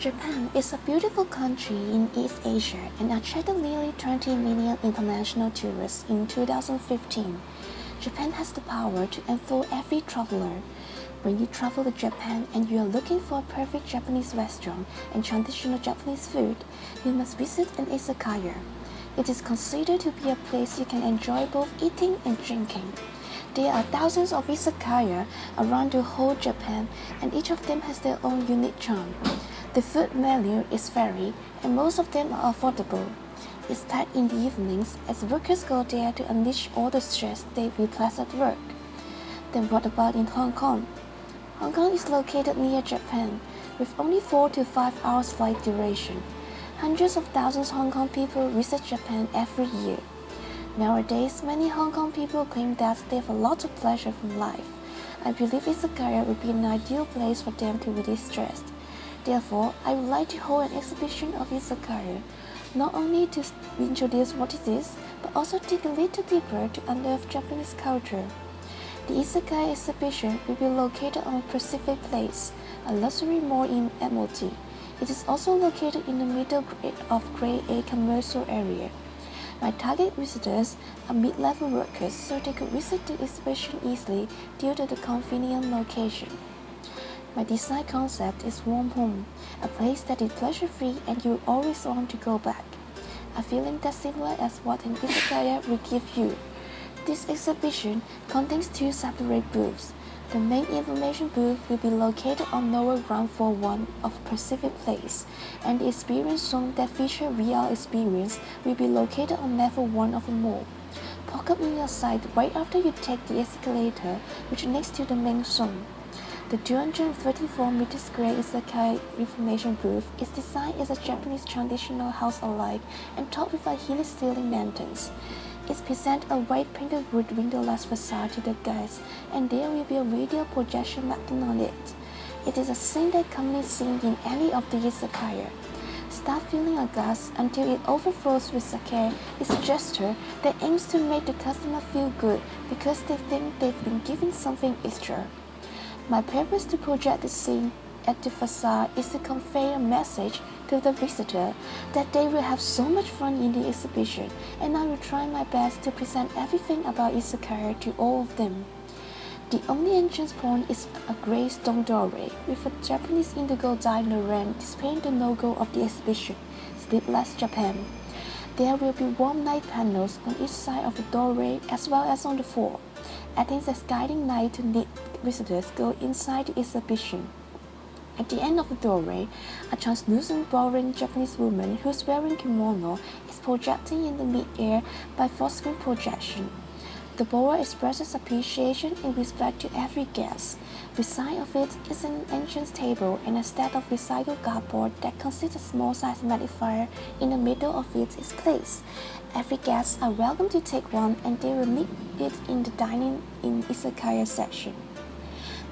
Japan is a beautiful country in East Asia and attracted nearly 20 million international tourists in 2015. Japan has the power to enthrall every traveler. When you travel to Japan and you are looking for a perfect Japanese restaurant and traditional Japanese food, you must visit an izakaya. It is considered to be a place you can enjoy both eating and drinking. There are thousands of izakaya around the whole Japan, and each of them has their own unique charm. The food menu is varied, and most of them are affordable. It's packed in the evenings as workers go there to unleash all the stress they repress at work. Then what about in Hong Kong? Hong Kong is located near Japan, with only 4 to 5 hours flight duration. Hundreds of thousands of Hong Kong people visit Japan every year. Nowadays, many Hong Kong people claim that they have a lot of pleasure from life. I believe izakaya would be an ideal place for them to release stress. Therefore, I would like to hold an exhibition of izakaya, not only to introduce what it is, but also dig a little deeper to unearth Japanese culture. The izakaya exhibition will be located on Pacific Place, a luxury mall in MOT. It is also located in the middle of Grade A commercial area. My target visitors are mid-level workers, so they could visit the exhibition easily due to the convenient location. My design concept is warm home, a place that is pleasure-free and you always want to go back. A feeling that's similar as what an izakaya will give you. This exhibition contains 2 separate booths. The main information booth will be located on lower ground floor 1 of Pacific Place, and the experience zone that features VR experience will be located on level 1 of the mall. Park up in your site right after you take the escalator, which is next to the main zone. The 234 meter square izakaya information booth is designed as a Japanese traditional house alike and topped with a hilly ceiling lanterns. It presents a white painted wood windowless facade to the guests, and there will be a video projection mapping on it. It is a scene that commonly seen in any of the izakaya. Start filling a glass until it overflows with sake is a gesture that aims to make the customer feel good because they think they've been given something extra. My purpose to project the scene at the facade is to convey a message to the visitor that they will have so much fun in the exhibition, and I will try my best to present everything about izakaya to all of them. The only entrance point is a grey stone doorway with a Japanese indigo dye loran displaying the logo of the exhibition, Sleepless Japan. There will be warm light panels on each side of the doorway as well as on the floor, acting as guiding light to lead visitors go inside the exhibition. At the end of the doorway, a translucent boring Japanese woman who's wearing kimono is projecting in the mid-air by full-screen projection. The bower expresses appreciation and respect to every guest. Beside of it is an entrance table and a stack of recycled cardboard that consists a small-sized magnifier in the middle of it is placed. Every guest are welcome to take one, and they will meet it in the dining in izakaya section.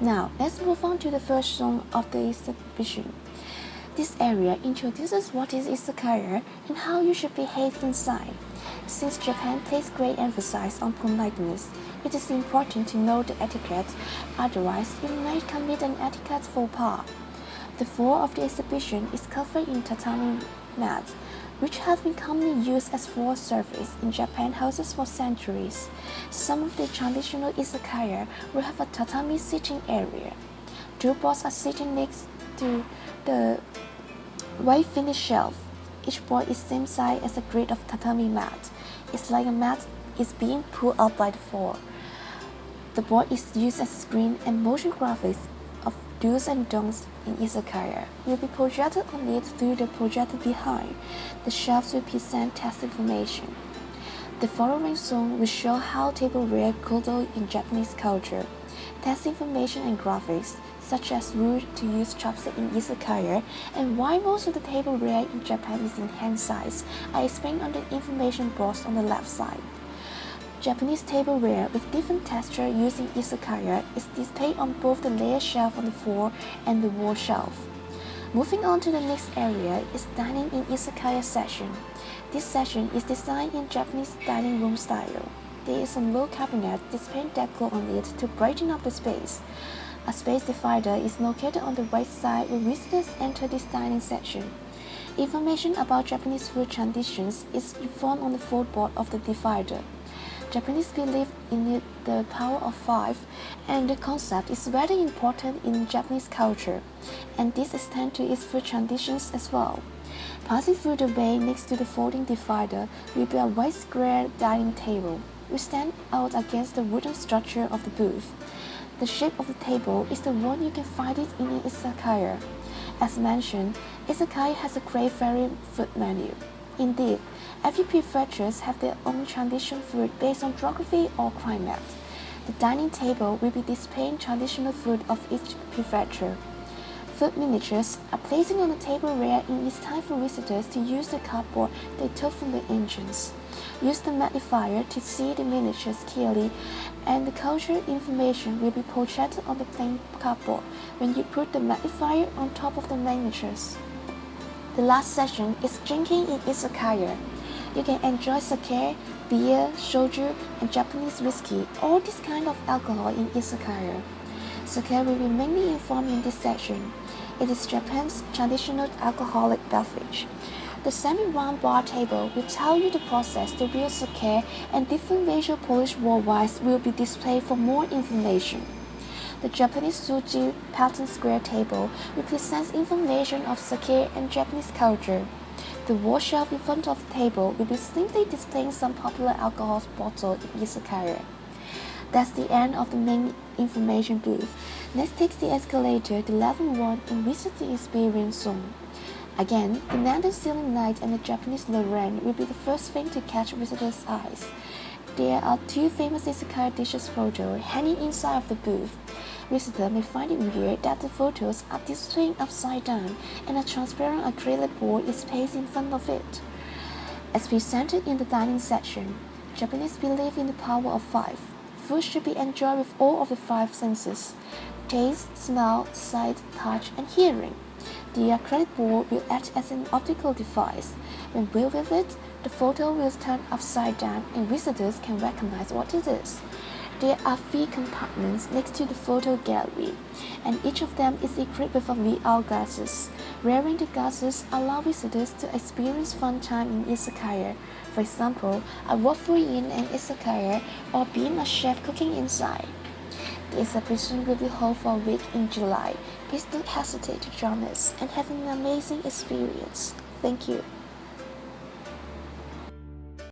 Now, let's move on to the first zone of the exhibition. This area introduces what is izakaya and how you should behave inside. Since Japan places great emphasis on politeness, it is important to know the etiquette, otherwise you might commit an etiquette faux pas. The floor of the exhibition is covered in tatami mats, which have been commonly used as floor surface in Japan houses for centuries. Some of the traditional izakaya will have a tatami sitting area. 2 boards are sitting next to the white finish shelf. Each board is same size as a grid of tatami mat. It's like a mat is being pulled up by the floor. The board is used as a screen, and motion graphics of do's and don'ts in izakaya will be projected on it through the projector behind. The shelves will present text information. The following zone will show how tableware kodo in Japanese culture. Text information and graphics, such as rules to use chopstick in izakaya and why most of the tableware in Japan is in hand size, are explained on the information box on the left side. Japanese tableware with different texture used in izakaya is displayed on both the layer shelf on the floor and the wall shelf. Moving on to the next area is dining in izakaya section. This section is designed in Japanese dining room style. There is a low cabinet displaying decor on it to brighten up the space. A space divider is located on the right side when visitors enter this dining section. Information about Japanese food traditions is found on the footboard of the divider. Japanese believe in the power of five, and the concept is very important in Japanese culture, and this extends to its food traditions as well. Passing through the bay next to the folding divider will be a white square dining table, which stands out against the wooden structure of the booth. The shape of the table is the one you can find it in an izakaya. As mentioned, izakaya has a great varied food menu. Indeed, every prefecture has their own traditional food based on geography or climate. The dining table will be displaying traditional food of each prefecture. Food miniatures are placed on the table where it is time for visitors to use the cardboard they took from the entrance. Use the magnifier to see the miniatures clearly, and the cultural information will be projected on the plain cardboard when you put the magnifier on top of the miniatures. The last section is drinking in izakaya. You can enjoy sake, beer, shoju, and Japanese whiskey, all this kind of alcohol in izakaya. Sake will be mainly informed in this section. It is Japan's traditional alcoholic beverage. The semi-round bar table will tell you the process to brew sake, and different visual polish worldwide will be displayed for more information. The Japanese Suji pattern square table represents information of sake and Japanese culture. The wall shelf in front of the table will be simply displaying some popular alcohol bottles in izakaya. That's the end of the main information booth. Next take the escalator to level 1 and visit the experience zone. Again, the Lantern Ceiling Light and the Japanese Lorraine will be the first thing to catch visitors' eyes. There are two famous izakaya dishes photos hanging inside of the booth. Visitors may find it weird that the photos are displayed upside down and a transparent acrylic board is placed in front of it. As presented in the dining section, Japanese believe in the power of five. Food should be enjoyed with all of the five senses: taste, smell, sight, touch, and hearing. The acrylic board will act as an optical device. When viewed with it, the photo will turn upside down and visitors can recognize what it is. There are 3 compartments next to the photo gallery, and each of them is equipped with a VR glasses. Wearing the glasses allow visitors to experience fun time in izakaya. For example, a walk through in an izakaya or being a chef cooking inside. The exhibition will be held for a week in July. Please don't hesitate to join us and have an amazing experience. Thank you.